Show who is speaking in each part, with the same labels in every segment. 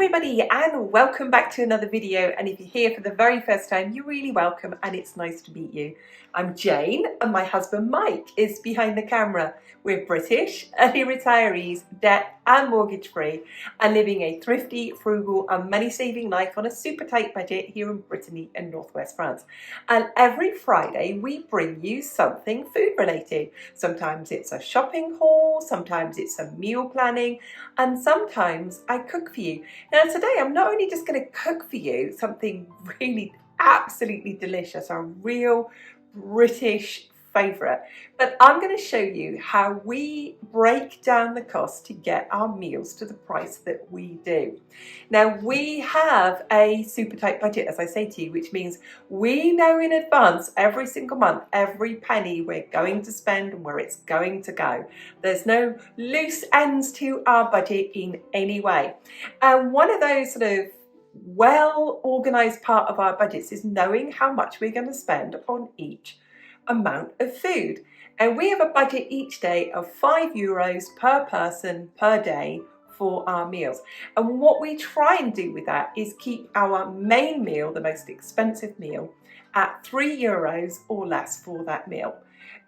Speaker 1: everybody, and welcome back to another video. And if you're here for the very first time, you're really welcome and it's nice to meet you. I'm Jane and my husband Mike is behind the camera. We're British, early retirees, debt and mortgage free, and living a thrifty, frugal and money saving life on a super tight budget here in Brittany and northwest France. And every Friday we bring you something food related. Sometimes it's a shopping haul, sometimes it's some meal planning, and sometimes I cook for you. Now today I'm not only just going to cook for you something really absolutely delicious, a real British favourite, but I'm going to show you how we break down the cost to get our meals to the price that we do. Now we have a super tight budget, as I say to you, which means we know in advance every single month, every penny we're going to spend and where it's going to go. There's no loose ends to our budget in any way. And one of those sort of well organised part of our budgets is knowing how much we're going to spend on each amount of food. And we have a budget each day of €5 per person per day for our meals. And what we try and do with that is keep our main meal, the most expensive meal, at €3 or less for that meal.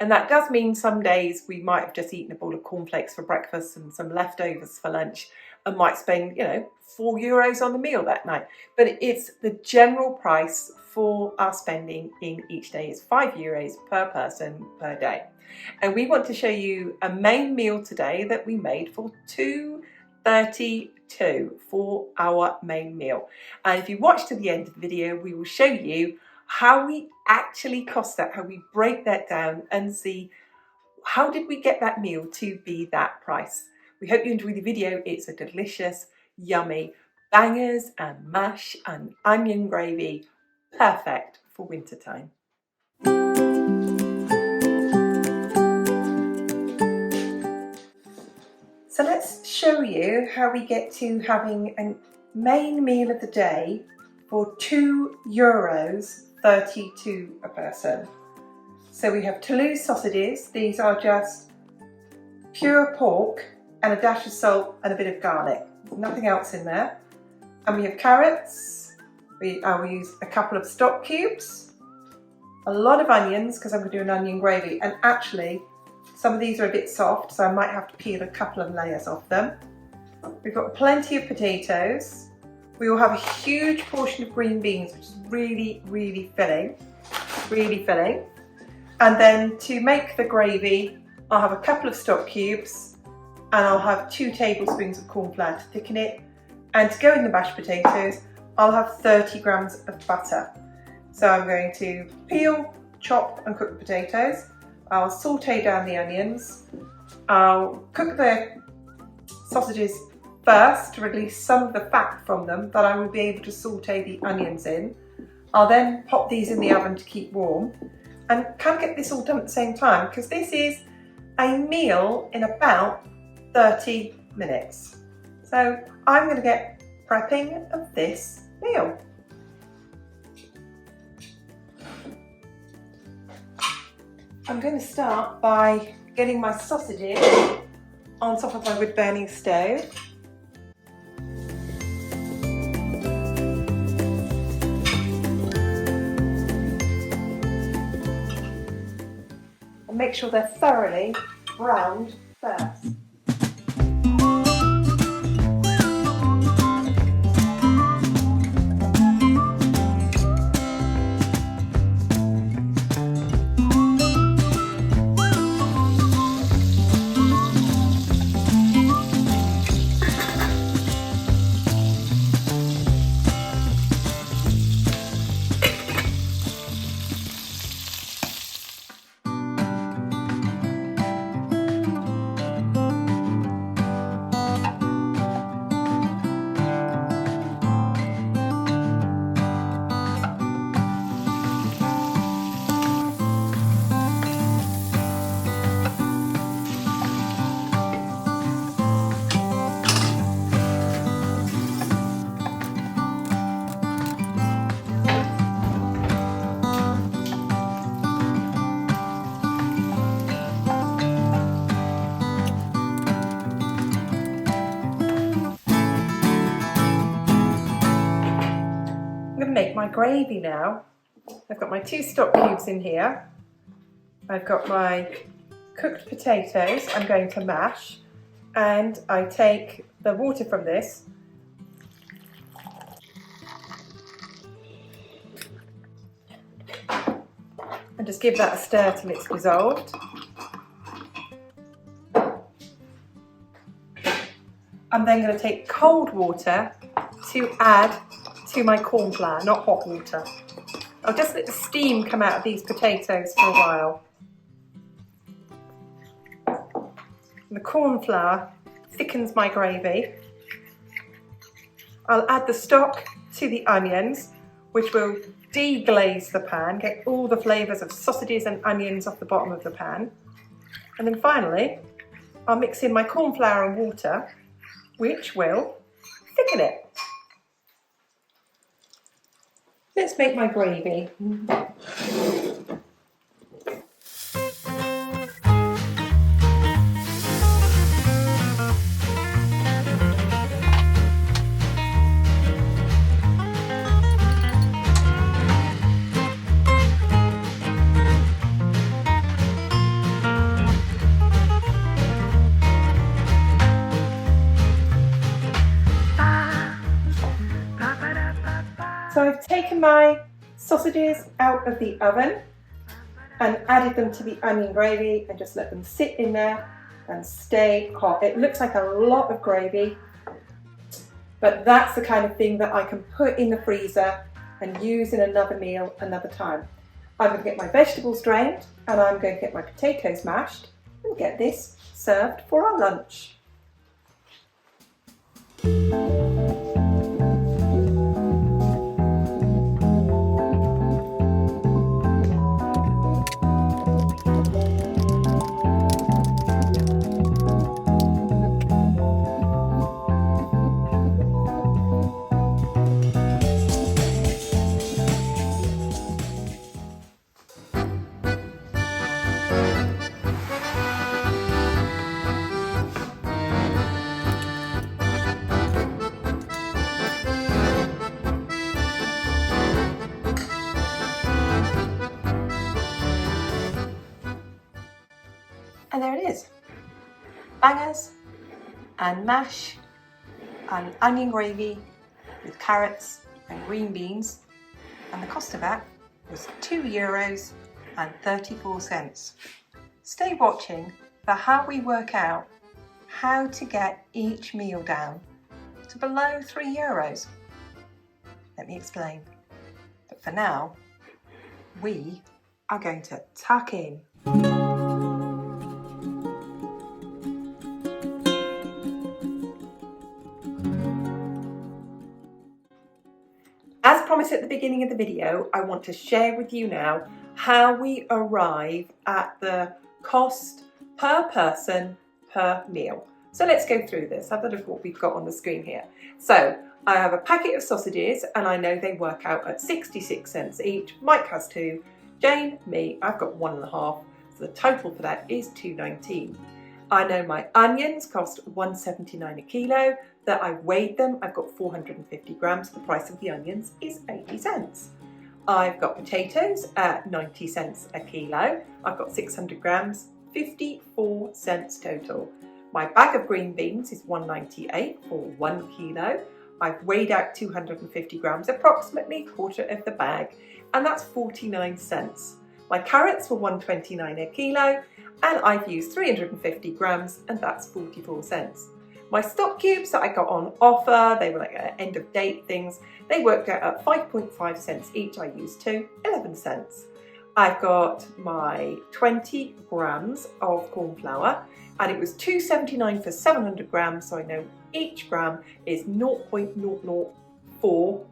Speaker 1: And that does mean some days we might have just eaten a bowl of cornflakes for breakfast and some leftovers for lunch and might spend, €4 on the meal that night. But it's the general price for our spending in each day is €5 per person per day. And we want to show you a main meal today that we made for $2.32 for our main meal. And if you watch to the end of the video, we will show you how we actually cost that, how we break that down and see how did we get that meal to be that price. We hope you enjoy the video. It's a delicious, yummy bangers and mash and onion gravy, perfect for winter time. So let's show you how we get to having a main meal of the day for €2.32 a person. So we have Toulouse sausages. These are just pure pork and a dash of salt and a bit of garlic. Nothing else in there. And we have carrots. I will use a couple of stock cubes, a lot of onions because I'm going to do an onion gravy, and actually some of these are a bit soft so I might have to peel a couple of layers off them. We've got plenty of potatoes. We will have a huge portion of green beans, which is really filling, and then to make the gravy I'll have a couple of stock cubes and I'll have 2 tablespoons of corn flour to thicken it, and to go in the mashed potatoes I'll have 30 grams of butter. So I'm going to peel, chop and cook the potatoes. I'll saute down the onions. I'll cook the sausages first to release some of the fat from them that I will be able to saute the onions in. I'll then pop these in the oven to keep warm and can't get this all done at the same time because this is a meal in about 30 minutes. So I'm going to get prepping of this meal. I'm going to start by getting my sausages on top of my wood burning stove. And make sure they're thoroughly browned first. my gravy now. I've got my 2 stock cubes in here. I've got my cooked potatoes I'm going to mash, and I take the water from this and just give that a stir till it's dissolved. I'm then going to take cold water to add to my corn flour, not hot water. I'll just let the steam come out of these potatoes for a while. And the corn flour thickens my gravy. I'll add the stock to the onions, which will deglaze the pan, get all the flavours of sausages and onions off the bottom of the pan. And then finally, I'll mix in my corn flour and water, which will thicken it. Let's make my gravy. So I've taken my sausages out of the oven and added them to the onion gravy and just let them sit in there and stay hot. It looks like a lot of gravy, but that's the kind of thing that I can put in the freezer and use in another meal another time. I'm going to get my vegetables drained and I'm going to get my potatoes mashed and get this served for our lunch. And there it is, bangers and mash and onion gravy with carrots and green beans, and the cost of that was €2.34. Stay watching for how we work out how to get each meal down to below €3. Let me explain. But for now, we are going to tuck in. As promised at the beginning of the video, I want to share with you now how we arrive at the cost per person per meal. So let's go through this. Have a look at what we've got on the screen here. So I have a packet of sausages and I know they work out at 66 cents each. Mike has 2, Jane, me, I've got 1.5. So the total for that is $2.19. I know my onions cost $1.79 a kilo, that I've weighed them, I've got 450 grams, the price of the onions is 80 cents. I've got potatoes at 90 cents a kilo, I've got 600 grams, 54 cents total. My bag of green beans is $1.98 for 1 kilo. I've weighed out 250 grams, approximately a quarter of the bag, and that's 49 cents. My carrots were $1.29 a kilo, and I've used 350 grams, and that's 44 cents. My stock cubes that I got on offer, they were like end of date things, they worked out at 5.5 cents each. I used 2, 11 cents. I've got my 20 grams of corn flour, and it was $2.79 for 700 grams, so I know each gram is 0.004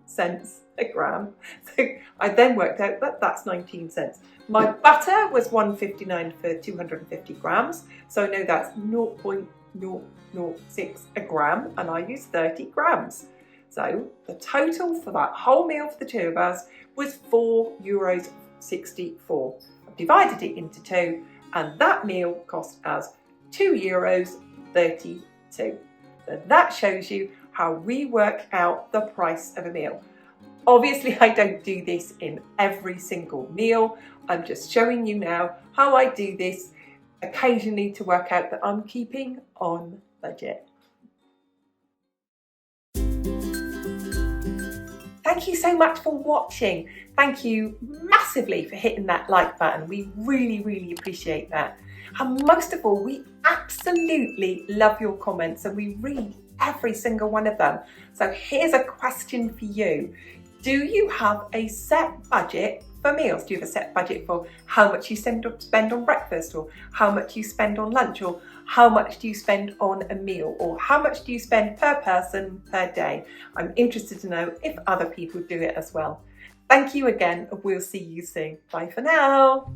Speaker 1: cents a gram. So I then worked out that that's 19 cents. My butter was $1.59 for 250 grams, so I know that's 0.006 a gram, and I used 30 grams. So the total for that whole meal for the 2 of us was €4.64. I've divided it into 2, and that meal cost us €2.32. So that shows you how we work out the price of a meal. Obviously, I don't do this in every single meal. I'm just showing you now how I do this occasionally to work out that I'm keeping on budget. Thank you so much for watching. Thank you massively for hitting that like button. We really appreciate that. And most of all, we absolutely love your comments and we read every single one of them. So here's a question for you. Do you have a set budget for meals? Do you have a set budget for how much you spend on breakfast, or how much you spend on lunch, or how much do you spend on a meal, or how much do you spend per person per day? I'm interested to know if other people do it as well. Thank you again, and we'll see you soon. Bye for now.